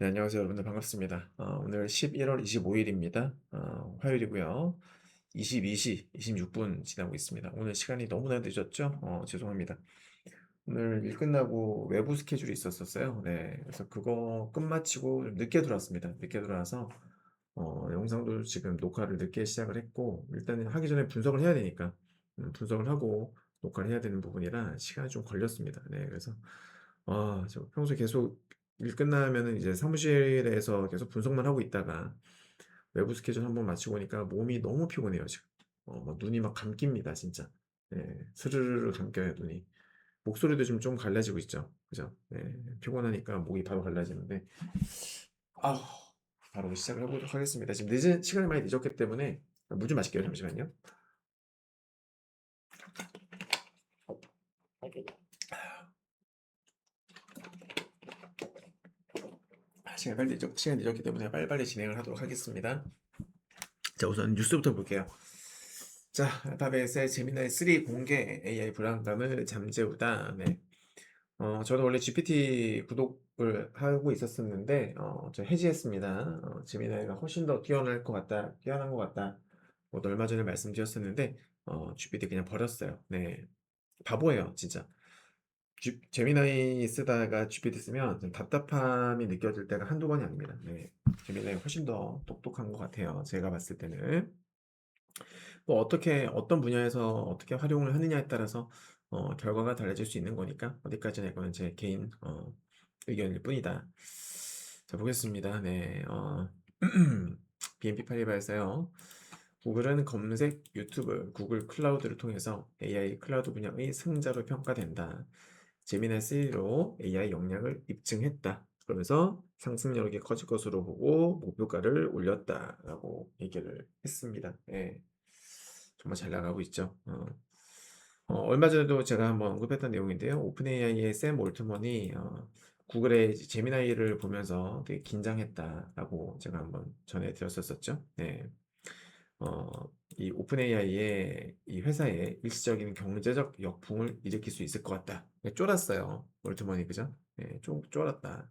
네, 안녕하세요. 여러분들 반갑습니다. 오늘 11월 25일입니다. 화요일이고요. 22시 26분 지나고 있습니다. 오늘 시간이 너무나 늦었죠? 죄송합니다. 오늘 일 끝나고 외부 스케줄이 있었어요. 네, 그래서 그거 끝마치고 좀 늦게 들어왔습니다. 늦게 들어와서 영상도 지금 녹화를 늦게 시작을 했고, 일단은 하기 전에 분석을 해야 되니까 분석을 하고 녹화를 해야 되는 부분이라 시간이 좀 걸렸습니다. 네, 그래서 저 평소에 계속 일 끝나면은 이제 사무실에서 계속 분석만 하고 있다가 외부 스케줄 한번 마치고 오니까 몸이 너무 피곤해요, 지금. 막 눈이 막 감깁니다, 진짜. 네, 스르르 감겨요, 눈이. 목소리도 좀 갈라지고 있죠. 그죠? 네, 피곤하니까 목이 바로 갈라지는데, 아우, 바로 시작을 해보도록 하겠습니다. 지금 늦은, 시간이 많이 늦었기 때문에, 물 좀 마실게요, 잠시만요. 시간이 늦었기 때문에 빨리빨리 진행을 하도록 하겠습니다. 자, 우선 뉴스부터 볼게요. 자, 알파벳의 제미나이 3 공개 AI 불안감을 잠재우다. 네. 저는 원래 GPT 구독을 하고 있었었는데, 저 해지했습니다. 제미나이가 훨씬 더 뛰어난 것 같다. 뭐, 얼마 전에 말씀드렸었는데, GPT 그냥 버렸어요. 네. 바보예요, 진짜. 제미나이 쓰다가 GPT 쓰면 좀 답답함이 느껴질 때가 한두 번이 아닙니다. 네. 제미나이 훨씬 더 똑똑한 것 같아요. 제가 봤을 때는. 뭐 어떤 분야에서 어떻게 활용을 하느냐에 따라서 결과가 달라질 수 있는 거니까 어디까지나 이거는 제 개인 의견일 뿐이다. 자, 보겠습니다. 네, BNP 파리바에서요. 구글은 검색, 유튜브, 구글 클라우드를 통해서 AI 클라우드 분야의 승자로 평가된다. 제미나이 3로 AI 역량을 입증했다. 그러면서 상승력이 커질 것으로 보고 목표가를 올렸다라고 얘기를 했습니다. 예. 정말 잘 나가고 있죠. 얼마 전에도 제가 한번 언급했던 내용인데요. 오픈 AI의 샘 올트먼이 구글의 제미나이를 보면서 되게 긴장했다라고 제가 한번 전해드렸었죠. 네. 어, 이 오픈 AI의 이 회사의 일시적인 경제적 역풍을 일으킬 수 있을 것 같다. 네, 쫄았어요. 올트먼이 그죠? 네, 좀 쫄았다.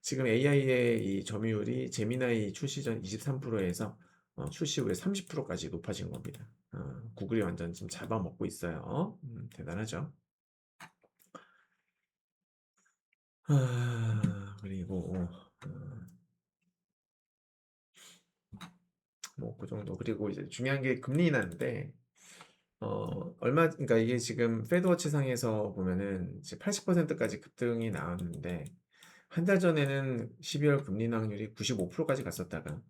지금 AI의 이 점유율이 제미나이 출시 전 23%에서 출시 후에 30%까지 높아진 겁니다. 구글이 완전 지금 잡아먹고 있어요. 대단하죠. 그리고 뭐 그 정도. 그리고 이제 중요한 게 금리 인하인데 그러니까 이게 지금 페드워치 상에서 보면은 이제 80%까지 급등이 나왔는데 한 달 전에는 12월 금리 인하율이 95%까지 갔었다가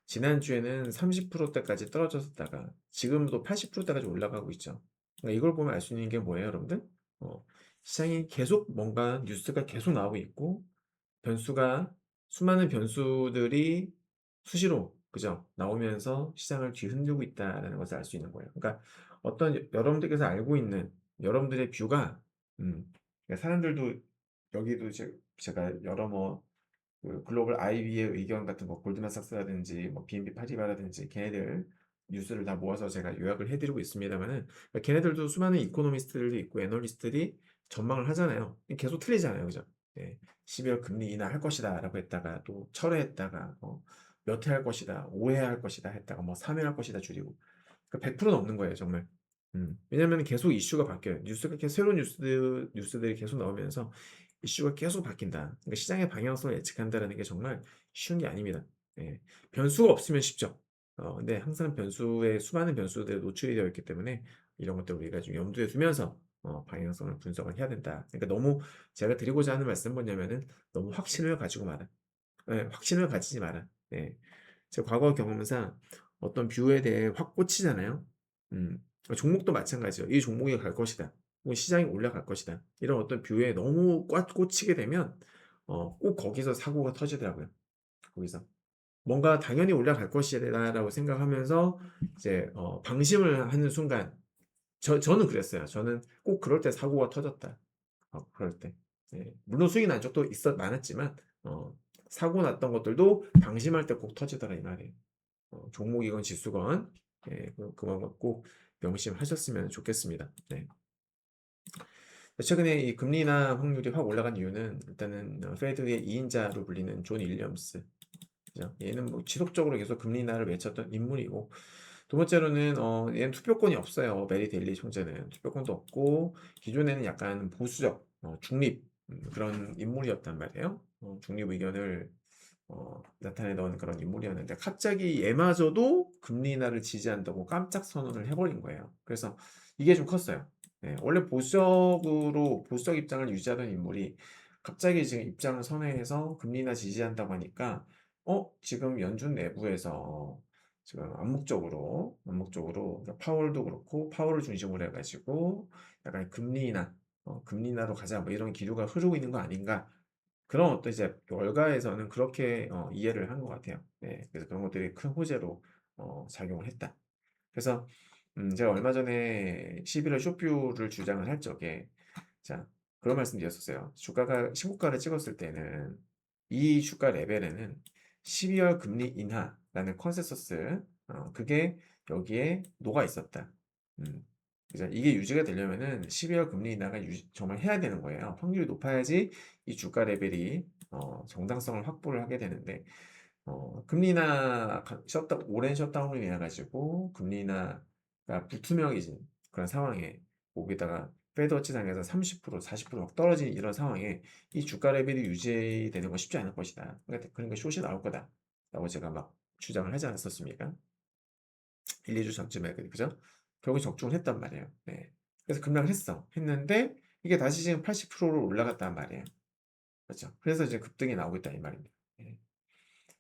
지난주에는 30%대까지 떨어졌다가 지금도 80%대까지 올라가고 있죠. 그러니까 이걸 보면 알 수 있는 게 뭐예요, 여러분들? 어, 시장이 계속 뭔가 뉴스가 계속 나오고 있고 변수가 수많은 변수들이 수시로 그죠? 나오면서 시장을 뒤흔들고 있다라는 것을 알 수 있는 거예요. 그러니까 어떤 여러분들께서 알고 있는 여러분들의 뷰가 그러니까 사람들도 여기도 제가 여러 그 글로벌 IB의 의견 같은 거 골드만삭스라든지 뭐 BNP 파리바라든지 걔네들 뉴스를 다 모아서 제가 요약을 해드리고 있습니다만은 그러니까 걔네들도 수많은 이코노미스트들도 있고 애널리스트들이 전망을 하잖아요. 계속 틀리잖아요, 그죠? 예, 12월 금리 인하할 것이다라고 했다가 또 철회했다가 몇 회 할 것이다, 5회 할 것이다 했다가 뭐 3회 할 것이다 줄이고 그러니까 100%는 없는 거예요, 정말. 왜냐면 계속 이슈가 바뀌어요. 뉴스가 계속 새로운 뉴스들이 계속 나오면서 이슈가 계속 바뀐다. 그러니까 시장의 방향성을 예측한다는 게 정말 쉬운 게 아닙니다. 예. 변수가 없으면 쉽죠. 근데 항상 수많은 변수들에 노출이 되어 있기 때문에 이런 것들 우리가 좀 염두에 두면서 방향성을 분석을 해야 된다. 그러니까 너무 제가 드리고자 하는 말씀은 뭐냐면은 너무 확신을 가지고 마라. 예, 확신을 가지지 마라. 예. 제 과거 경험상 어떤 뷰에 대해 확 꽂히잖아요. 종목도 마찬가지예요. 이 종목이 갈 것이다. 혹은 시장이 올라갈 것이다. 이런 어떤 뷰에 너무 꽉 꽂히게 되면 꼭 거기서 사고가 터지더라고요. 거기서 뭔가 당연히 올라갈 것이다라고 생각하면서 이제 방심을 하는 순간 저는 그랬어요. 저는 꼭 그럴 때 사고가 터졌다. 그럴 때. 예. 물론 수익 난 적도 많았지만 사고 났던 것들도 방심할 때 꼭 터지더라 이 말이에요. 종목이건 지수건 예, 그건 꼭 명심하셨으면 좋겠습니다. 네. 최근에 이 금리 인하 확률이 확 올라간 이유는 일단은 페드의 2인자로 불리는 존 윌리엄스, 그죠? 얘는 뭐 지속적으로 계속 금리 인하를 외쳤던 인물이고, 두 번째로는 얘는 투표권이 없어요. 메리 데일리 총재는 투표권도 없고, 기존에는 약간 보수적, 중립, 그런 인물이었단 말이에요. 중립 의견을 나타내던 그런 인물이었는데, 갑자기 얘마저도 금리 인하를 지지한다고 깜짝 선언을 해버린 거예요. 그래서 이게 좀 컸어요. 네, 원래 보수적 입장을 유지하던 인물이 갑자기 지금 입장을 선회해서 금리 인하 지지한다고 하니까, 지금 연준 내부에서 지금 암묵적으로 그러니까 파월도 그렇고 파월을 중심으로 해가지고 약간 금리 인하, 금리 인하로 가자 뭐 이런 기류가 흐르고 있는 거 아닌가, 그런 어떤 이제 월가에서는 그렇게 이해를 한 것 같아요. 네, 그래서 그런 것들이 큰 호재로 작용을 했다. 그래서 제가 얼마 전에 11월 쇼뷰를 주장을 할 적에, 자, 그런 말씀 드렸었어요. 주가가 신고가를 찍었을 때는 이 주가 레벨에는 12월 금리 인하라는 컨센서스, 그게 여기에 녹아 있었다. 음, 그죠? 이게 유지가 되려면은 12월 금리 인하가 정말 해야 되는 거예요. 확률이 높아야지 이 주가 레벨이 정당성을 확보를 하게 되는데, 금리 인하 오랜 셧다운을 인해 가지고 금리 인하가 불투명해진 그런 상황에, 거기다가 페드워치 상에서 30% 40%막 떨어진 이런 상황에 이 주가 레벨이 유지되는 건 쉽지 않을 것이다. 그러니까 숏이 나올 거다라고 제가 막 주장을 하지 않았었습니까? 1, 2주 전쯤에, 그죠? 결국 적중을 했단 말이에요. 네. 그래서 급락을 했는데 이게 다시 지금 80%로 올라갔단 말이에요. 그렇죠? 그래서 이제 급등이 나오고 있다 이 말입니다. 예.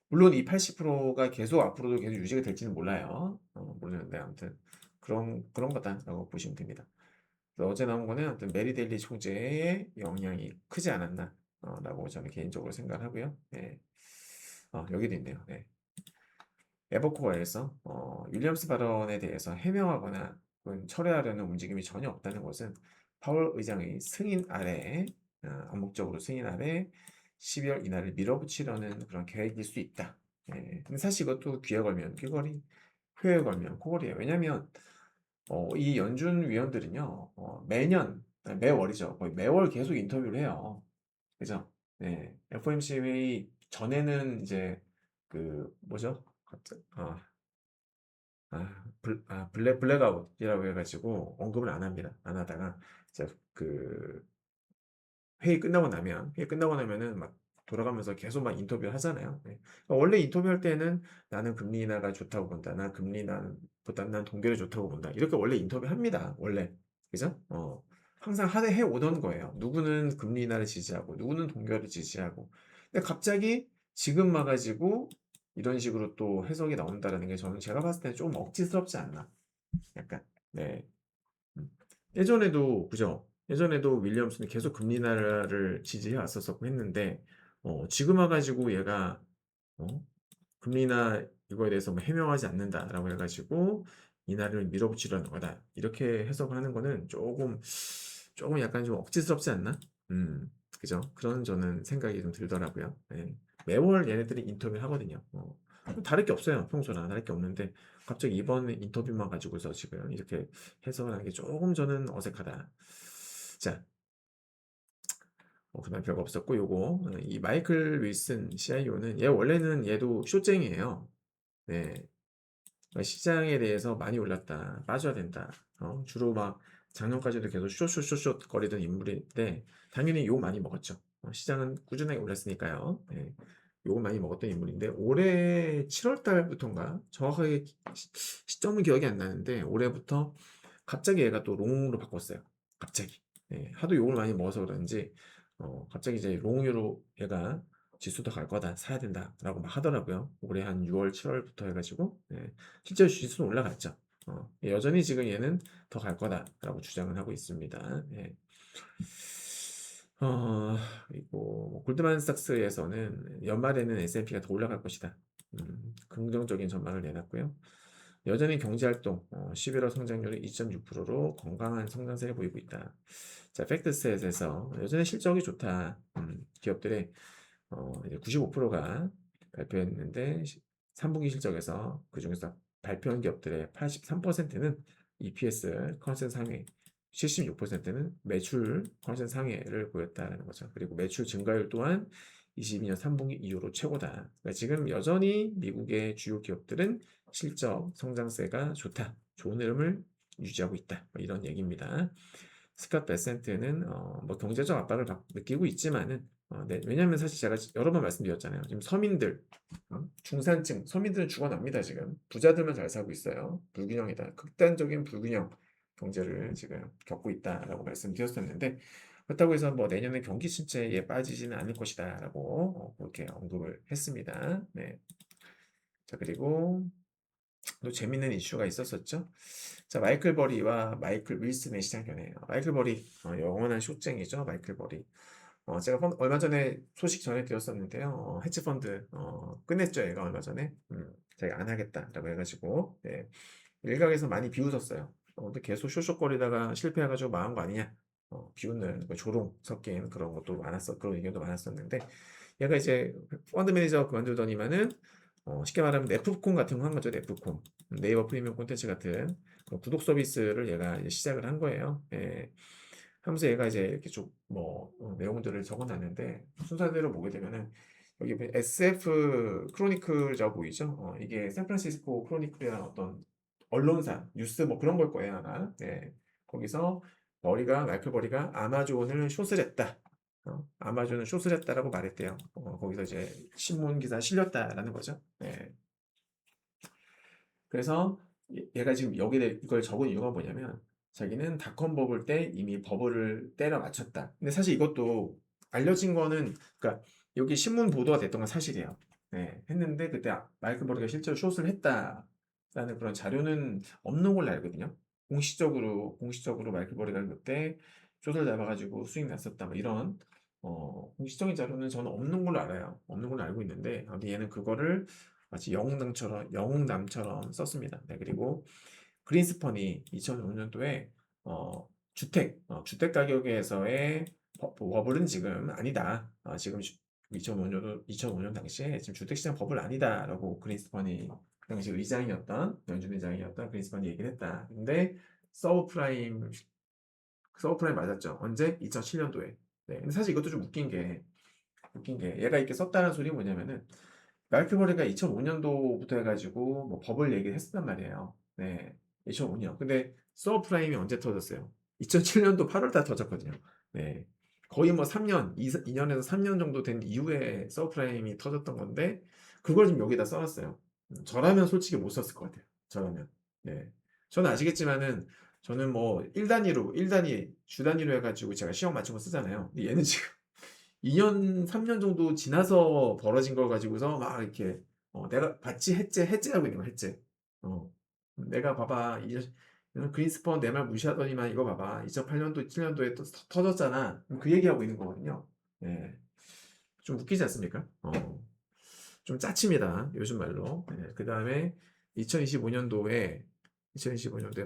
물론 이 80%가 계속 앞으로도 계속 유지가 될지는 몰라요. 모르는데 아무튼 그런 거다라고 보시면 됩니다. 그래서 어제 나온 거는 아무튼 메리 데일리 총재의 영향이 크지 않았나 라고 저는 개인적으로 생각을 하고요. 네. 여기도 있네요. 네. 에버코어에서 윌리엄스 발언에 대해서 해명하거나 혹은 철회하려는 움직임이 전혀 없다는 것은 파월 의장의 승인 아래, 암묵적으로 승인 아래 12월 이날을 밀어붙이려는 그런 계획일 수 있다. 예. 근데 사실 이것도 귀에 걸면 귀걸이, 폐에 걸면 코걸이에요. 왜냐하면 이 연준 위원들은요, 매년, 아니, 매월이죠. 거의 매월 계속 인터뷰를 해요. 그죠? 네. FOMC 회의 전에는 이제 그 뭐죠? 블랙아웃이라고 해가지고 언급을 안 합니다. 안 하다가 이제 그 회의 끝나고 나면은 막 돌아가면서 계속 막 인터뷰를 하잖아요. 네. 그러니까 원래 인터뷰할 때는 나는 금리 인하가 좋다고 본다. 난 금리 인하보다 난 동결이 좋다고 본다. 이렇게 원래 인터뷰합니다. 원래. 그죠? 항상 해 오던 거예요. 누구는 금리 인하를 지지하고 누구는 동결을 지지하고. 근데 갑자기 지금 와가지고 이런 식으로 또 해석이 나온다라는 게 저는 제가 봤을 때는 좀 억지스럽지 않나. 약간. 네. 음. 예전에도 그죠? 예전에도 윌리엄슨이 계속 금리 인하를 지지해 왔었었고 했는데, 지금 와가지고 얘가 어? 금리 인하 이거에 대해서 뭐 해명하지 않는다라고 해가지고 인하를 밀어붙이려는 거다, 이렇게 해석을 하는 거는 조금 약간 좀 억지스럽지 않나? 그죠? 그런 저는 생각이 좀 들더라고요. 네. 매월 얘네들이 인터뷰를 하거든요. 다를 게 없어요. 평소랑 다를 게 없는데 갑자기 이번 인터뷰만 가지고서 지금 이렇게 해석을 하는 게 조금 저는 어색하다. 자, 그다음 별거 없었고, 이 마이클 윌슨 CIO는 얘 원래는 얘도 쇼쟁이에요. 네. 그러니까 시장에 대해서 많이 올랐다, 빠져야 된다. 주로 막 작년까지도 계속 쇼쇼쇼쇼 거리던 인물인데 당연히 욕 많이 먹었죠. 시장은 꾸준하게 올랐으니까요. 네. 욕을 많이 먹었던 인물인데 올해 7월 달부터인가 정확하게 시점은 기억이 안 나는데 올해부터 갑자기 얘가 또 롱으로 바꿨어요. 갑자기. 네. 하도 욕을 많이 먹어서 그런지 갑자기 이제 롱으로 얘가 지수도 갈 거다, 사야 된다라고 막 하더라고요. 올해 한 6월, 7월부터 해가지고. 네. 실제로 지수는 올라갔죠. 여전히 지금 얘는 더 갈 거다라고 주장을 하고 있습니다. 네. 그리고 뭐 골드만삭스에서는 연말에는 S&P가 더 올라갈 것이다. 긍정적인 전망을 내놨고요. 여전히 경제활동 11월 성장률이 2.6%로 건강한 성장세를 보이고 있다. 자, 팩트셋에서 여전히 실적이 좋다. 기업들의 이제 95%가 발표했는데 3분기 실적에서 그중에서 발표한 기업들의 83%는 EPS 컨센 상회, 76%는 매출 컨센 상회를 보였다는 거죠. 그리고 매출 증가율 또한 22년 3분기 이후로 최고다. 그러니까 지금 여전히 미국의 주요 기업들은 실적 성장세가 좋다. 좋은 흐름을 유지하고 있다. 뭐 이런 얘기입니다. 스캇 베센트는 뭐 경제적 압박을 느끼고 있지만은 네, 왜냐하면 사실 제가 여러 번 말씀드렸잖아요. 지금 서민들, 중산층, 서민들은 죽어납니다. 지금 부자들만 잘 살고 있어요. 불균형이다. 극단적인 불균형 경제를 지금 겪고 있다라고 말씀드렸었는데 그렇다고 해서 뭐 내년에 경기 침체에 빠지지는 않을 것이다라고 그렇게 언급을 했습니다. 네. 자 그리고 또 재밌는 이슈가 있었었죠. 자, 마이클 버리와 마이클 윌슨의 시장 견해예요. 마이클 버리, 영원한 쇼쟁이죠. 마이클 버리. 제가 얼마 전에 소식 전해드렸었는데요. 헤지펀드 끝냈죠. 얘가 얼마 전에. 자기가 안 하겠다라고 해가지고 네, 일각에서 많이 비웃었어요. 근데 계속 쇼쇼거리다가 실패해가지고 망한 거 아니냐. 비웃는 그 조롱 섞인 그런 것도 그런 의견도 많았었는데 얘가 이제 펀드 매니저 그만두더니만은 쉽게 말하면 네프콘 같은 거 한 거죠. 네프콘. 네이버 프리미엄 콘텐츠 같은 구독 서비스를 얘가 이제 시작을 한 거예요. 예. 하면서 얘가 이제 이렇게 좀뭐 내용들을 적어놨는데 순서대로 보게 되면은 여기 SF 크로니클이라고 보이죠? 이게 샌프란시스코 크로니클이라는 어떤 언론사 뉴스 뭐 그런 걸 거예요 아마. 네. 거기서 마이클 버리가 아마존을 숏을 했다. 아마존은 숏을 했다라고 말했대요. 거기서 이제 신문 기사 실렸다라는 거죠. 네. 그래서 얘가 지금 여기에 이걸 적은 이유가 뭐냐면 자기는 닷컴 버블 때 이미 버블을 때려 맞췄다. 근데 사실 이것도 알려진 거는 그러니까 여기 신문 보도가 됐던 건 사실이에요. 네, 했는데 그때 마이클 버리가 실제로 숏을 했다라는 그런 자료는 없는 걸로 알거든요. 공식적으로 마이클 버리가 그때 숏을 잡아가지고 수익 났었다. 뭐 이런 공식적인 자료는 저는 없는 걸로 알아요. 없는 걸로 알고 있는데 얘는 그거를 마치 영웅담처럼 썼습니다. 네, 그리고 그린스펀이 2005년도에 주택 가격에서의 버블은 지금 아니다. 지금 2005년 당시에 지금 주택시장 버블 아니다라고 그린스펀이 그 당시 연준 의장이었던 그린스펀이 얘기를 했다. 근데 서브프라임 맞았죠. 언제? 2007년도에. 네, 근데 사실 이것도 좀 웃긴 게 얘가 이렇게 썼다는 소리 뭐냐면은 마이클 버리가 2005년도부터 해가지고 뭐 버블 얘기를 했었단 말이에요. 네, 2005년. 근데 서브프라임이 언제 터졌어요? 2007년도 8월 달 터졌거든요. 네, 거의 뭐 3년, 2년에서 3년 정도 된 이후에 서브프라임이 터졌던 건데 그걸 지금 여기다 써놨어요. 저라면 솔직히 못 썼을 것 같아요. 저라면. 네, 저는 아시겠지만은 저는 뭐 1단위, 주 단위로 해가지고 제가 시험 맞춘 거 쓰잖아요. 근데 얘는 지금 2년, 3년 정도 지나서 벌어진 걸 가지고서 막 이렇게 내가 봤지 해제하고 있는 거야, 해제. 어, 내가 봐봐, 그린스펀 내 말 무시하더니만 이거 봐봐, 2008년도, 7년도에 또 터졌잖아. 그 얘기하고 있는 거거든요. 예, 좀 웃기지 않습니까? 좀 짜칩니다, 요즘 말로. 예, 그 다음에 2025년도에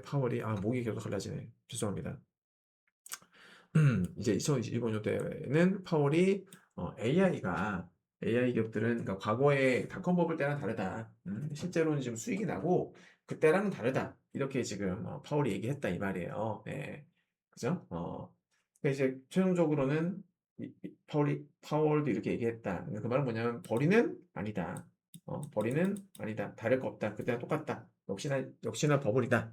파월이 목이 계속 갈라지네. 죄송합니다. 이제 2025년도에는 파월이 AI 기업들은 그러니까 과거에 닷컴 버블 때랑 다르다. 실제로는 지금 수익이 나고 그때랑은 다르다. 이렇게 지금 파월이 얘기했다 이 말이에요. 네, 그죠? 그러니까 이제 최종적으로는 파월도 이렇게 얘기했다. 그 말은 뭐냐면 버리는 아니다. 버리는 아니다. 다를 거 없다. 그때랑 똑같다. 역시나 버블이다.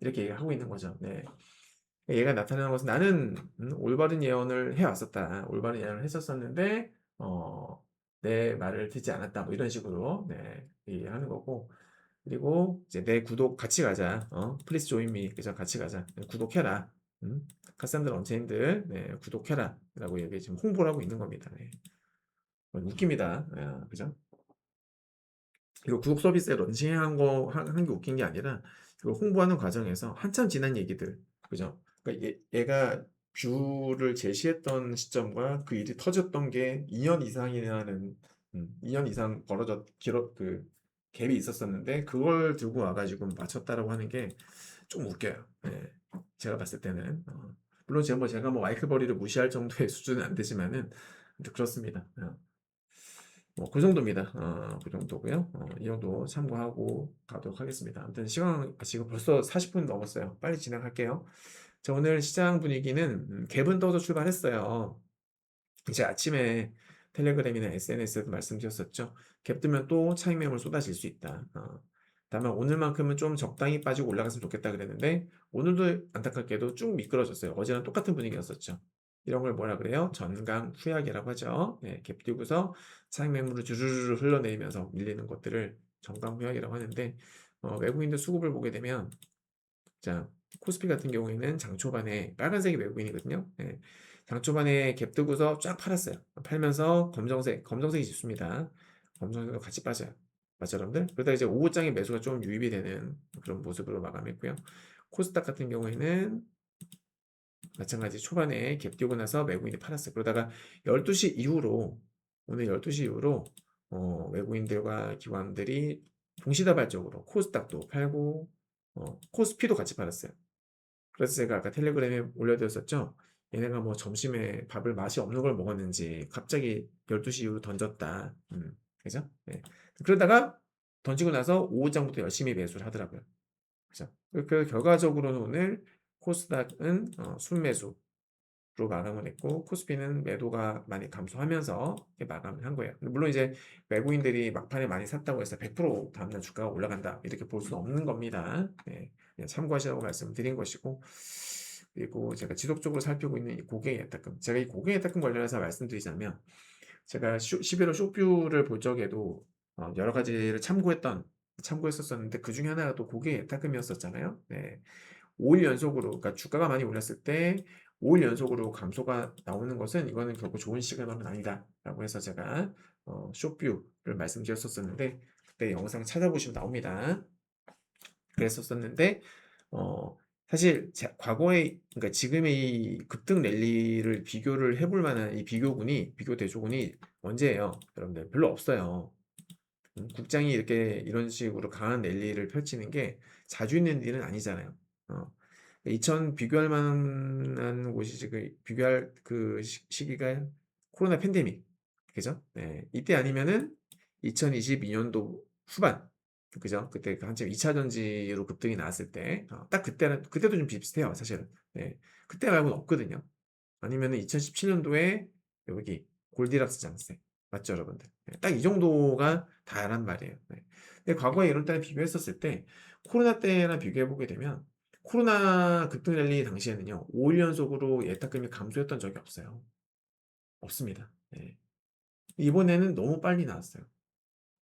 이렇게 얘기하고 있는 거죠. 네. 얘가 나타나는 것은 나는 올바른 예언을 해왔었다. 올바른 예언을 했었었는데 내 말을 듣지 않았다. 뭐 이런 식으로 네, 얘기하는 거고 그리고 이제 내 구독 같이 가자. 플리즈 조인 미 그죠? 같이 가자. 구독해라. 카산드라 언체인드 네, 구독해라. 라고 얘기 지금 홍보를 하고 있는 겁니다. 네. 웃깁니다. 그죠? 이거 구독 서비스에 런칭한 한 게 웃긴 게 아니라 이걸 홍보하는 과정에서 한참 지난 얘기들, 그죠? 그러니까 얘가 뷰를 제시했던 시점과 그 일이 터졌던 게 2년 이상이라는 2년 이상 그 갭이 있었었는데 그걸 들고 와가지고 맞췄다라고 하는 게 좀 웃겨요. 네. 제가 봤을 때는 물론 제가 뭐 마이클 버리를 무시할 정도의 수준은 안 되지만은 그렇습니다. 그 정도입니다. 그 정도고요. 이 정도 참고하고 가도록 하겠습니다. 아무튼 시간 지금 벌써 40분 넘었어요. 빨리 진행할게요. 자, 오늘 시장 분위기는 갭은 떠서 출발했어요. 이제 아침에 텔레그램이나 SNS에도 말씀드렸었죠. 갭 뜨면 또 차익 매물 쏟아질 수 있다. 다만 오늘만큼은 좀 적당히 빠지고 올라갔으면 좋겠다 그랬는데 오늘도 안타깝게도 쭉 미끄러졌어요. 어제랑 똑같은 분위기였었죠. 이런 걸 뭐라 그래요? 전강 후약이라고 하죠. 네, 갭 띄고서 차익 매물을 주르르 흘러내리면서 밀리는 것들을 전강 후약이라고 하는데 외국인들 수급을 보게 되면 자, 코스피 같은 경우에는 장 초반에 빨간색이 외국인이거든요. 예. 장 초반에 갭 뜨고서 쫙 팔았어요. 팔면서 검정색이 짙습니다. 검정색도 같이 빠져요. 맞죠, 여러분들? 그러다 이제 오후장에 매수가 좀 유입이 되는 그런 모습으로 마감했고요. 코스닥 같은 경우에는 마찬가지 초반에 갭 띄고 나서 외국인이 팔았어요. 그러다가 12시 이후로 오늘 12시 이후로 외국인들과 기관들이 동시다발적으로 코스닥도 팔고 코스피도 같이 팔았어요. 그래서 제가 아까 텔레그램에 올려드렸었죠. 얘네가 뭐 점심에 밥을 맛이 없는 걸 먹었는지 갑자기 12시 이후로 던졌다. 그죠? 네. 그러다가 던지고 나서 오후장부터 열심히 매수를 하더라고요. 그죠? 그 결과적으로는 오늘 코스닥은 순매수 로 마감을 했고 코스피는 매도가 많이 감소하면서 마감을 한 거예요. 물론 이제 외국인들이 막판에 많이 샀다고 해서 100% 다음날 주가가 올라간다 이렇게 볼 수는 없는 겁니다. 네, 그냥 참고하시라고 말씀드린 것이고 그리고 제가 지속적으로 살피고 있는 이 고객 예탁금 제가 이 고객 예탁금 관련해서 말씀드리자면 제가 11월 쇼뷰를 볼 적에도 여러 가지를 참고했었었는데 그 중에 하나가 또 고객 예탁금이었었잖아요. 네. 5일 연속으로 그러니까 주가가 많이 올랐을 때 5일 연속으로 감소가 나오는 것은 이거는 결코 좋은 시그널은 아니다라고 해서 제가 쇼뷰를 말씀드렸었는데 그때 영상 찾아보시면 나옵니다. 그랬었는데 사실 과거에 그러니까 지금의 이 급등 랠리를 비교를 해볼 만한 이 비교 대조군이 언제예요? 여러분들 별로 없어요. 국장이 이렇게 이런 식으로 강한 랠리를 펼치는 게 자주 있는 일은 아니잖아요. 2000 비교할 만한 곳이 지금 비교할 그 시기가 코로나 팬데믹 그죠? 네. 이때 아니면은 2022년도 후반 그죠? 그때 한참 2차 전지로 급등이 나왔을 때 딱 그때도 좀 비슷해요 사실은. 네. 그때 말고는 없거든요. 아니면은 2017년도에 여기 골디락스 장세 맞죠 여러분들? 네. 딱 이 정도가 다란 말이에요. 네. 근데 과거에 이런 때랑 비교했었을 때 코로나 때랑 비교해 보게 되면 코로나 급등 랠리 당시에는요 5일 연속으로 예탁금이 감소했던 적이 없어요. 없습니다. 네. 이번에는 너무 빨리 나왔어요.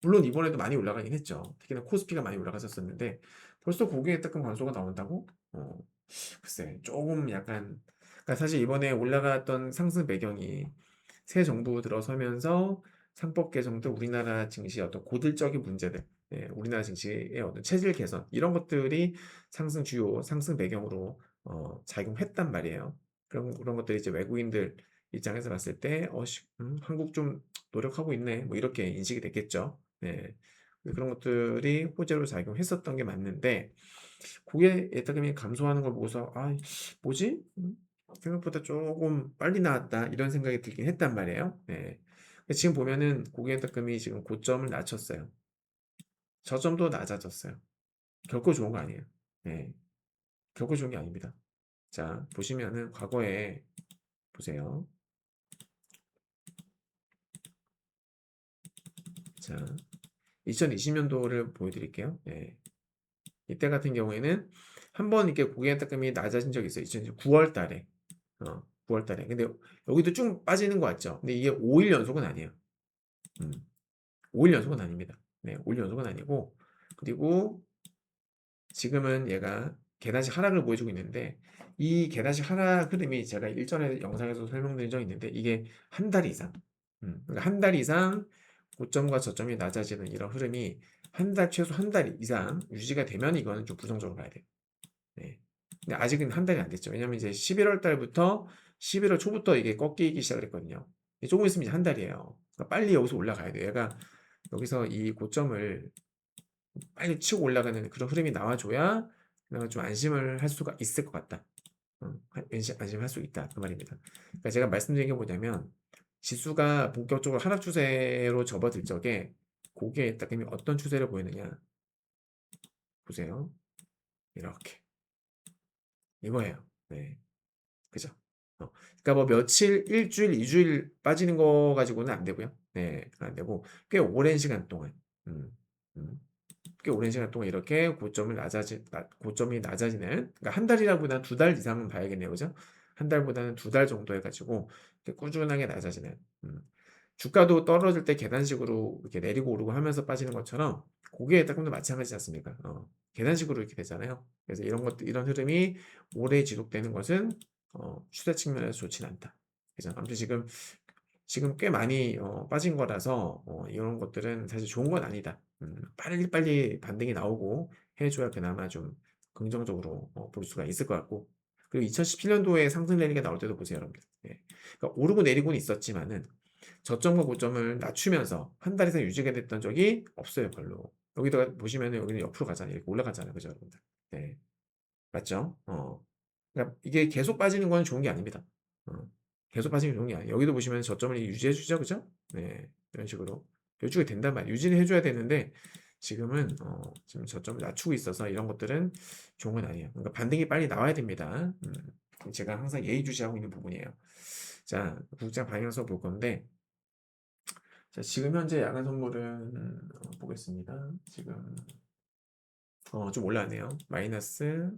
물론 이번에도 많이 올라가긴 했죠. 특히나 코스피가 많이 올라갔었었는데 벌써 고객 예탁금 감소가 나온다고? 글쎄 조금 약간 그러니까 사실 이번에 올라갔던 상승 배경이 새 정부 들어서면서 상법 개정도 우리나라 증시의 어떤 고질적인 문제들, 우리나라 증시의 어떤 체질 개선 이런 것들이 주요 상승 배경으로 작용했단 말이에요. 그런 것들이 이제 외국인들 입장에서 봤을 때 한국 좀 노력하고 있네 뭐 이렇게 인식이 됐겠죠. 네. 그런 것들이 호재로 작용했었던 게 맞는데 고객 예탁금이 감소하는 걸 보고서 뭐지? 생각보다 조금 빨리 나왔다 이런 생각이 들긴 했단 말이에요. 네. 지금 보면은 고객 예탁금이 지금 고점을 낮췄어요. 저점도 낮아졌어요. 결코 좋은 거 아니에요. 네. 결코 좋은 게 아닙니다. 자, 보시면은 과거에 보세요. 자, 2020년도를 보여드릴게요. 네. 이때 같은 경우에는 한번 이렇게 고객 예탁금이 낮아진 적이 있어요. 2009월 달에. 9월 달에. 근데 여기도 쭉 빠지는 거 같죠? 근데 이게 5일 연속은 아니에요. 음, 5일 연속은 아닙니다. 네, 5일 연속은 아니고, 그리고 지금은 얘가 계단식 하락을 보여주고 있는데, 이 계단식 하락 흐름이 제가 일전에 영상에서 설명드린 적이 있는데, 이게 한 달 이상, 그러니까 한 달 이상 고점과 저점이 낮아지는 이런 흐름이 최소 한 달 이상 유지가 되면 이거는 좀 부정적으로 가야 돼요. 네. 근데 아직은 한 달이 안 됐죠. 왜냐면 이제 11월 달부터 11월 초부터 이게 꺾이기 시작을 했거든요. 조금 있으면 이제 한 달이에요. 그러니까 빨리 여기서 올라가야 돼요. 얘가 여기서 이 고점을 빨리 치고 올라가는 그런 흐름이 나와줘야 내가 좀 안심을 할 수가 있을 것 같다. 안심할 수 있다. 그 말입니다. 그러니까 제가 말씀드린 게 뭐냐면 지수가 본격적으로 하락 추세로 접어들 적에 고객의 예탁금이 어떤 추세를 보이느냐 보세요. 이렇게 이거예요. 네. 그죠? 그러니까 뭐 며칠, 일주일, 이주일 빠지는 거 가지고는 안 되고요. 네, 안 되고 꽤 오랜 시간 동안, 음, 음, 꽤 오랜 시간 동안 이렇게 고점이 낮아지는, 그러니까 한 달이라보다 두 달 이상은 봐야겠네요, 그죠? 한 달보다는 두 달 정도 해가지고 이렇게 꾸준하게 낮아지는. 주가도 떨어질 때 계단식으로 이렇게 내리고 오르고 하면서 빠지는 것처럼 고기에 조금도 마찬가지지 않습니까? 계단식으로 이렇게 되잖아요. 그래서 이런 흐름이 오래 지속되는 것은 추세 측면에서 좋진 않다. 그래서 아무튼 지금 꽤 많이 빠진 거라서 이런 것들은 사실 좋은 건 아니다. 빨리빨리 반등이 나오고 해줘야 그나마 좀 긍정적으로 볼 수가 있을 것 같고, 그리고 2017년도에 상승 랠리가 나올 때도 보세요, 여러분들. 예. 그러니까 오르고 내리고는 있었지만은 저점과 고점을 낮추면서 한 달 이상 유지가 됐던 적이 없어요, 별로. 여기다가 보시면은 여기는 옆으로 가잖아요. 이렇게 올라가잖아요, 그죠, 여러분들? 네, 맞죠? 그러니까 이게 계속 빠지는 건 좋은 게 아닙니다. 어, 계속 빠지는 게 좋은 게 아니에요. 여기도 보시면 저점을 유지해 주죠, 그죠? 네, 이런 식으로 유지가 된단 말이에요. 유지를 해줘야 되는데 지금은 지금 저점을 낮추고 있어서 이런 것들은 좋은 건 아니에요. 그러니까 반등이 빨리 나와야 됩니다. 제가 항상 예의주시하고 있는 부분이에요. 자, 국장 방향성 볼 건데, 자, 지금 현재 야간 선물은 보겠습니다. 지금 좀 올라왔네요. 마이너스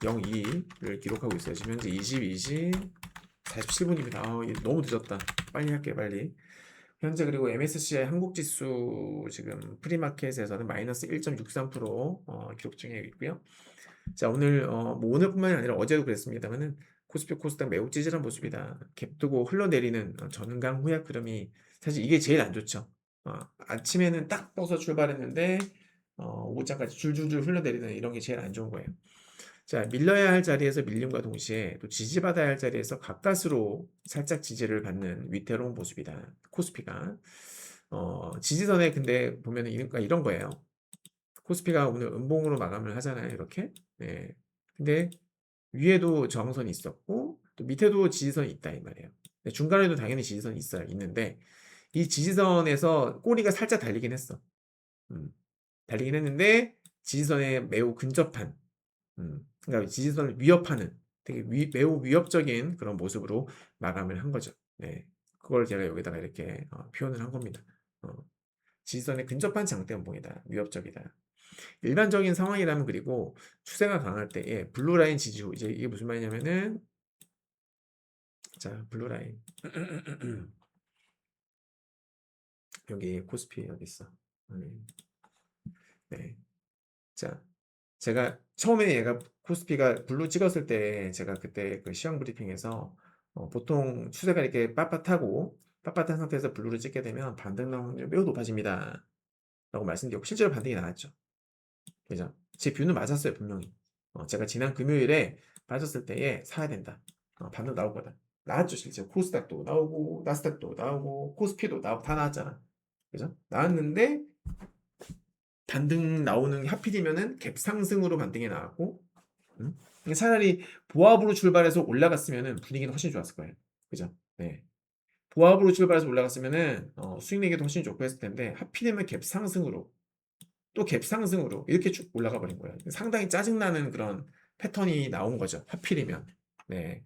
0.02를 기록하고 있어요. 지금 현재 22시 47분입니다. 너무 늦었다. 빨리 할게요, 빨리. 현재 그리고 MSCI 한국지수 지금 프리마켓에서는 마이너스 1.63% 기록 중에 있고요. 자, 오늘 뭐 오늘뿐만이 아니라 어제도 그랬습니다만은 코스피 코스닥 매우 찌질한 모습이다. 갭 두고 흘러내리는 전강 후약 흐름이 사실 이게 제일 안 좋죠. 아침에는 딱 떠서 출발했는데 오후장까지 줄줄줄 흘러내리는 이런 게 제일 안 좋은 거예요. 자, 밀려야 할 자리에서 밀림과 동시에 또 지지받아야 할 자리에서 가까스로 살짝 지지를 받는 위태로운 모습이다. 코스피가. 지지선에 근데 보면은 이런 거예요. 코스피가 오늘 음봉으로 마감을 하잖아요. 이렇게. 네. 근데 위에도 저항선이 있었고 또 밑에도 지지선이 있다 이 말이에요. 중간에도 당연히 지지선이 있어요. 있는데 이 지지선에서 꼬리가 살짝 달리긴 했어. 음, 달리긴 했는데 지지선에 매우 근접한, 그러니까 지지선을 위협하는 되게 매우 위협적인 그런 모습으로 마감을 한 거죠. 네, 그걸 제가 여기다가 이렇게 표현을 한 겁니다. 어, 지지선에 근접한 장대 음봉이다. 위협적이다. 일반적인 상황이라면, 그리고 추세가 강할 때에 블루라인 지지후, 이제 이게 무슨 말이냐면은, 자, 블루라인. 여기 코스피 여기 있어. 네. 자, 제가 처음에 얘가 코스피가 블루 찍었을 때 제가 그때 그 시황 브리핑에서 보통 추세가 이렇게 빳빳한 상태에서 블루를 찍게 되면 반등 나올 확률이 매우 높아집니다. 라고 말씀드렸고 실제로 반등이 나왔죠. 그죠? 제 뷰는 맞았어요, 분명히. 제가 지난 금요일에 빠졌을 때에 사야 된다. 반등 나올 거다. 나왔죠, 실제. 코스닥도 나오고, 나스닥도 나오고, 코스피도 나오고, 다 나왔잖아. 그죠? 나왔는데, 반등 나오는 게 하필이면은 갭 상승으로 반등이 나왔고, 그러니까 차라리 보합으로 출발해서 올라갔으면은 분위기는 훨씬 좋았을 거예요. 그죠? 네. 보합으로 출발해서 올라갔으면은 수익 내기도 훨씬 좋고 했을 텐데, 하필이면 갭 상승으로, 또 갭 상승으로 이렇게 쭉 올라가 버린 거예요. 상당히 짜증나는 그런 패턴이 나온 거죠. 하필이면. 네.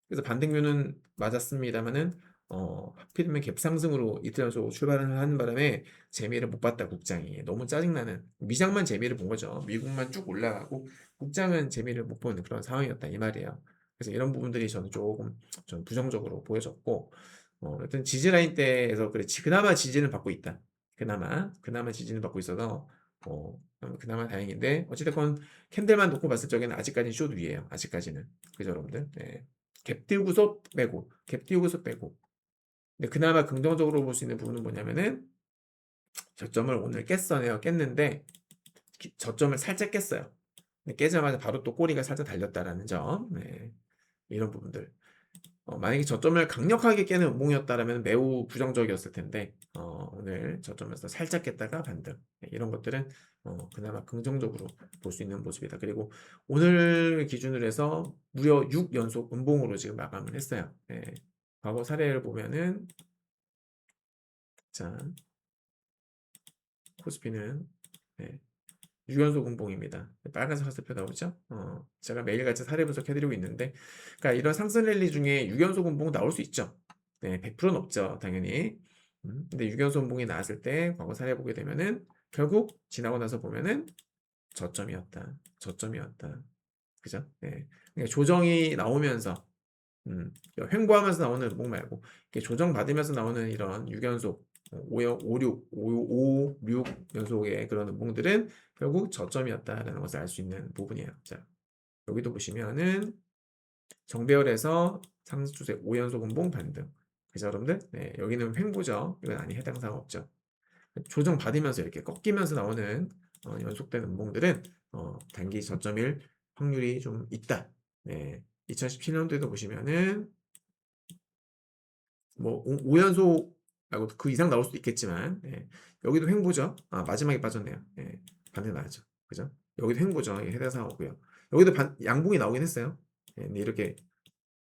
그래서 반등률은 맞았습니다만은 하필이면 갭 상승으로 이틀 연속 출발을 하는 바람에 재미를 못 봤다, 국장이. 너무 짜증나는, 미장만 재미를 본 거죠. 미국만 쭉 올라가고 국장은 재미를 못 보는 그런 상황이었다 이 말이에요. 그래서 이런 부분들이 저는 조금 좀 부정적으로 보여졌고, 여튼 지지라인 때에서 그래, 그나마 지지는 받고 있다. 그나마 지지는 받고 있어서 그나마 다행인데, 어찌됐건 캔들만 놓고 봤을 적에는 아직까지는 숏 위에요. 아직까지는. 그죠, 여러분들? 네. 갭 띄우고서 빼고, 갭 띄우고서 빼고. 근데 그나마 긍정적으로 볼 수 있는 부분은 뭐냐면은, 저점을 오늘 깼어요. 깼는데 저점을 살짝 깼어요. 근데 깨자마자 바로 또 꼬리가 살짝 달렸다라는 점. 네. 이런 부분들. 만약에 저점을 강력하게 깨는 음봉이었다면 매우 부정적이었을 텐데, 오늘 저점에서 살짝 깼다가 반등. 네, 이런 것들은 그나마 긍정적으로 볼 수 있는 모습이다. 그리고 오늘 기준으로 해서 무려 6연속 음봉으로 지금 마감을 했어요. 네. 과거 사례를 보면은, 자, 코스피는 네, 유연소 분봉입니다. 빨간색 화살표 나오죠? 제가 매일같이 사례 분석해드리고 있는데, 그러니까 이런 상승 랠리 중에 유연소 분봉 나올 수 있죠. 네, 100%는 없죠, 당연히. 근데 유연소 분봉이 나왔을 때 과거 사례 보게 되면은 결국 지나고 나서 보면은 저점이었다. 그죠? 네. 그러니까 조정이 나오면서 횡보하면서 나오는 분봉 말고 이렇게 조정 받으면서 나오는 이런 유연속 6 연속의 그런 분봉들은 결국 저점이었다라는 것을 알 수 있는 부분이에요. 자, 여기도 보시면은 정배열에서 상승 추세 5연속 분봉 반등. 그죠, 여러분들? 네, 여기는 횡보죠. 이건 아니 해당 사항 없죠. 조정 받으면서 이렇게 꺾이면서 나오는 연속된 음봉들은 단기 저점일 확률이 좀 있다. 네, 2017년도에도 보시면은 뭐 5연속 말고 그 이상 나올 수도 있겠지만 여기도 횡보죠. 마지막에 빠졌네요. 반대 나왔죠. 그죠? 여기도 횡보죠. 이게 해당 사항이고요. 여기도 양봉이 나오긴 했어요. 근데 이렇게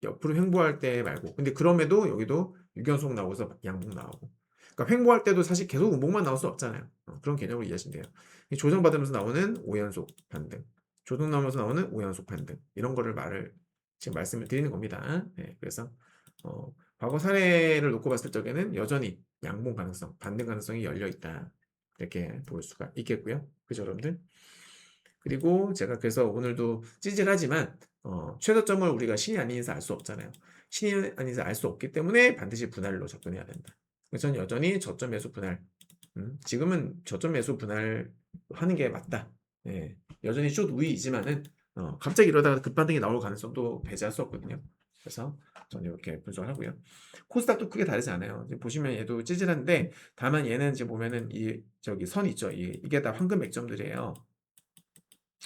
옆으로 횡보할 때 말고 근데 그럼에도 여기도 유견속 나오고서 양봉 나오고 그러니까 횡보할 때도 사실 계속 음봉만 나올 수 없잖아요. 그런 개념으로 이해하시면 돼요. 조정받으면서 나오는 5연속 반등 조정 나오면서 나오는 5연속 반등 이런 거를 지금 말씀을 드리는 겁니다. 그래서 과거 사례를 놓고 봤을 적에는 여전히 양봉 가능성 반등 가능성이 열려 있다 이렇게 볼 수가 있겠고요. 그죠, 여러분들? 그리고 제가 그래서 오늘도 찌질하지만 최저점을 우리가 신이 아닌 이상 알 수 없잖아요. 신이 아닌 이상 알 수 없기 때문에 반드시 분할로 접근해야 된다. 그래서 저는 여전히 저점 매수 분할. 지금은 저점 매수 분할 하는 게 맞다. 여전히 숏 우위이지만은 갑자기 이러다가 급반등이 나올 가능성도 배제할 수 없거든요. 그래서 저는 이렇게 분석을 하고요. 코스닥도 크게 다르지 않아요. 지금 보시면 얘도 찌질한데 다만 얘는 지금 보면은 저기 선 있죠. 이게 다 황금 맥점들이에요.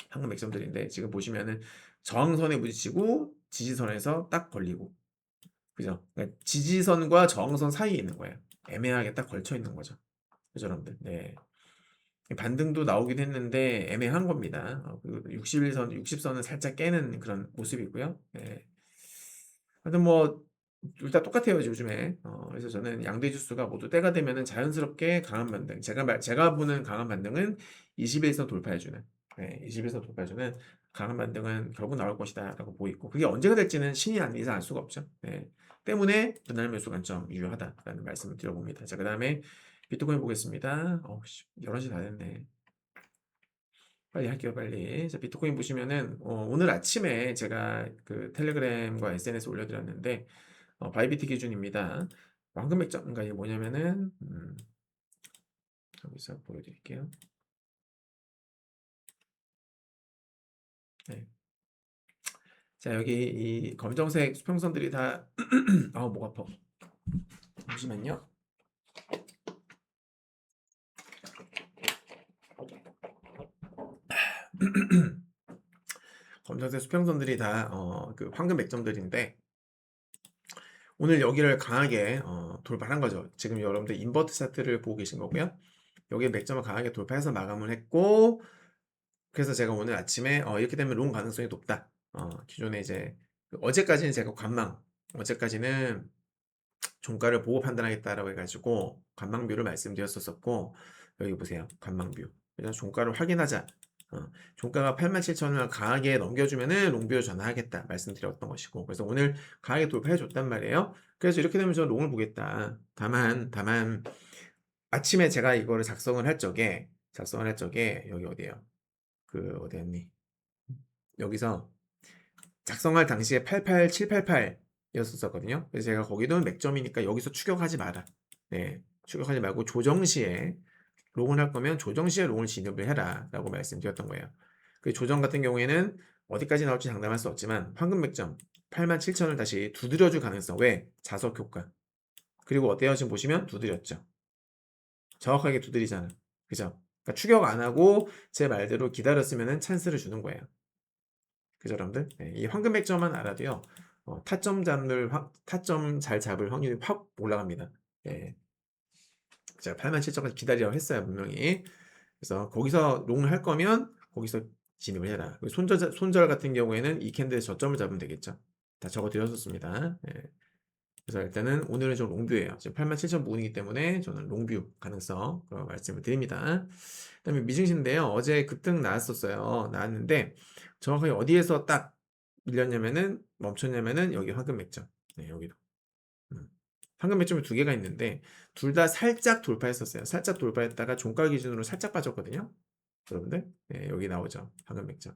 황금 맥점들인데 지금 보시면은 저항선에 부딪히고 지지선에서 딱 걸리고 그죠? 그러니까 지지선과 저항선 사이에 있는 거예요. 애매하게 딱 걸쳐 있는 거죠. 그죠, 여러분들? 네. 반등도 나오긴 했는데 애매한 겁니다. 그리고 61선, 60선은 살짝 깨는 그런 모습이고요. 하여튼 뭐 둘 다 똑같아요, 요즘에. 그래서 저는 양대 지수가 모두 때가 되면은 자연스럽게 강한 반등. 제가 보는 강한 반등은 21선 돌파해주는. 21선 돌파해주는 강한 반등은 결국 나올 것이다라고 보이고 그게 언제가 될지는 신이 아닌 이상 알 수가 없죠. 때문에 분할 매수 관점 유효하다라는 말씀을 드려봅니다. 자, 그다음에 비트코인 보겠습니다. 11시 다 됐네. 빨리 할게요, 빨리. 자, 비트코인 보시면은 오늘 아침에 제가 그 텔레그램과 SNS 올려드렸는데 바이비트 기준입니다. 황금 맥점인가 이게 뭐냐면은 여기서 보여드릴게요. 네. 자, 여기 이 검정색 수평선들이 다 목 아파. 잠시만요. 검정색 수평선들이 다 그 황금 맥점들인데 오늘 여기를 강하게 돌파한 거죠. 지금 여러분들 인버트 차트를 보고 계신 거고요. 여기 맥점을 강하게 돌파해서 마감을 했고 그래서 제가 오늘 아침에 이렇게 되면 롱 가능성이 높다. 기존에 이제 어제까지는 제가 어제까지는 종가를 보고 판단하겠다라고 해가지고 관망뷰를 말씀드렸었고 여기 보세요. 관망뷰. 그래서 종가를 확인하자. 종가가 87,000원을 강하게 넘겨주면은 롱뷰로 전환하겠다 말씀드렸던 것이고 그래서 오늘 강하게 돌파해줬단 말이에요. 그래서 이렇게 되면 저는 롱을 보겠다. 다만 아침에 제가 이거를 작성을 할 적에 여기 어디에요? 그 어디였니? 여기서 작성할 당시에 88788 였었거든요. 그래서 제가 거기도 맥점이니까 여기서 추격하지 마라. 추격하지 말고 조정 시에 롱을 할 거면 조정 시에 롱을 진입을 해라 라고 말씀드렸던 거예요. 그 조정 같은 경우에는 어디까지 나올지 장담할 수 없지만 황금 맥점 87,000을 다시 두드려줄 가능성. 왜? 자석 효과. 그리고 어때요? 지금 보시면 두드렸죠. 정확하게 두드리잖아. 그죠? 그러니까 추격 안 하고 제 말대로 기다렸으면 찬스를 주는 거예요. 그죠, 여러분들? 이 황금 맥점만 알아도요. 타점 잘 잡을 확률이 확 올라갑니다. 제가 87,000까지 기다리라고 했어요, 분명히. 그래서 거기서 롱을 할 거면 거기서 진입을 해라. 손절 같은 경우에는 이 캔들의 저점을 잡으면 되겠죠. 다 적어 드렸었습니다. 그래서 일단은 오늘은 좀 롱뷰예요. 지금 87,000 부근이기 때문에 저는 롱뷰 가능성 말씀을 드립니다. 그다음에 미증시인데요. 어제 급등 나왔었어요. 나왔는데 정확하게 어디에서 딱 밀렸냐면은 멈췄냐면은 여기 황금 맥점. 네, 여기도. 음. 황금 맥점이 두 개가 있는데 둘 다 살짝 돌파했었어요. 살짝 돌파했다가 종가 기준으로 살짝 빠졌거든요. 여러분들, 네, 여기 나오죠. 황금 맥점.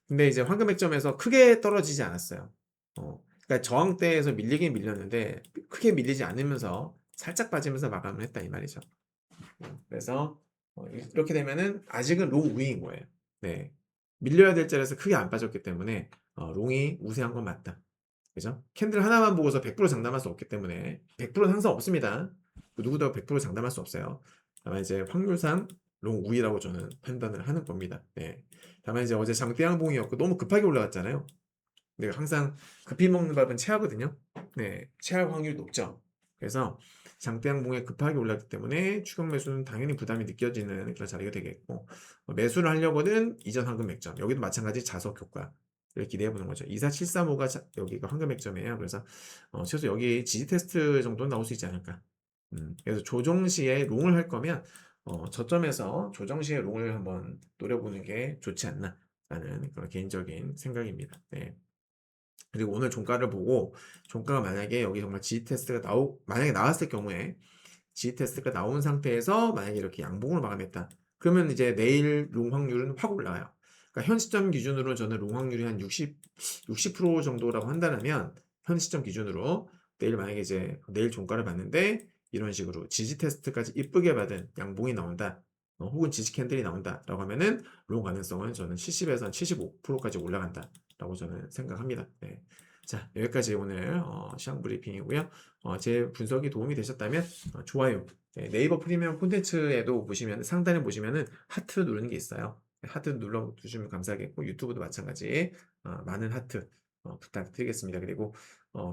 근데 이제 황금 맥점에서 크게 떨어지지 않았어요. 그러니까 저항대에서 밀리긴 밀렸는데 크게 밀리지 않으면서 살짝 빠지면서 마감을 했다 이 말이죠. 그래서 이렇게 되면은 아직은 롱 우위인 거예요. 네. 밀려야 될 자리에서 크게 안 빠졌기 때문에 롱이 우세한 건 맞다. 그죠? 캔들 하나만 보고서 100% 장담할 수 없기 때문에 100%는 항상 없습니다. 누구도 100% 장담할 수 없어요. 다만 이제 확률상 롱 우위라고 저는 판단을 하는 겁니다. 네. 다만 이제 어제 장대양봉이었고 너무 급하게 올라갔잖아요. 근데 항상 급히 먹는 밥은 체하거든요. 네, 체할 확률이 높죠. 그래서 장대양봉에 급하게 올랐기 때문에 추격 매수는 당연히 부담이 느껴지는 그런 자리가 되겠고 매수를 하려고는 이전 황금 맥점 여기도 마찬가지 자석 효과를 기대해 보는 거죠. 24735가 여기가 황금 맥점이에요. 그래서 최소 여기 지지 테스트 정도는 나올 수 있지 않을까. 그래서 조정 시에 롱을 할 거면 저점에서 조정 시에 롱을 한번 노려보는 게 좋지 않나라는 그런 개인적인 생각입니다. 네. 그리고 오늘 종가를 보고 종가가 만약에 여기 정말 지지 테스트가 만약에 나왔을 경우에 지지 테스트가 나온 상태에서 만약에 이렇게 양봉을 마감했다. 그러면 이제 내일 롱 확률은 확 올라가요. 그러니까 현 시점 기준으로 저는 롱 확률이 한 60% 정도라고 한다면 현 시점 기준으로 내일 만약에 이제 내일 종가를 봤는데 이런 식으로 지지 테스트까지 이쁘게 받은 양봉이 나온다. 혹은 지지 캔들이 나온다라고 하면은 롱 가능성은 저는 70에서 75%까지 올라간다라고 저는 생각합니다. 네. 자, 여기까지 오늘 시황 브리핑이고요. 제 분석이 도움이 되셨다면 좋아요. 네, 네이버 프리미엄 콘텐츠에도 보시면 상단에 보시면은 하트 누르는 게 있어요. 하트 눌러주시면 감사하겠고 유튜브도 마찬가지 많은 하트 부탁드리겠습니다. 그리고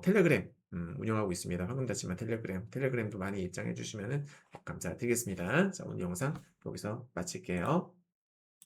텔레그램 운영하고 있습니다. 방금 닫지만 텔레그램도 많이 입장해 주시면 감사드리겠습니다. 자, 오늘 영상 여기서 마칠게요.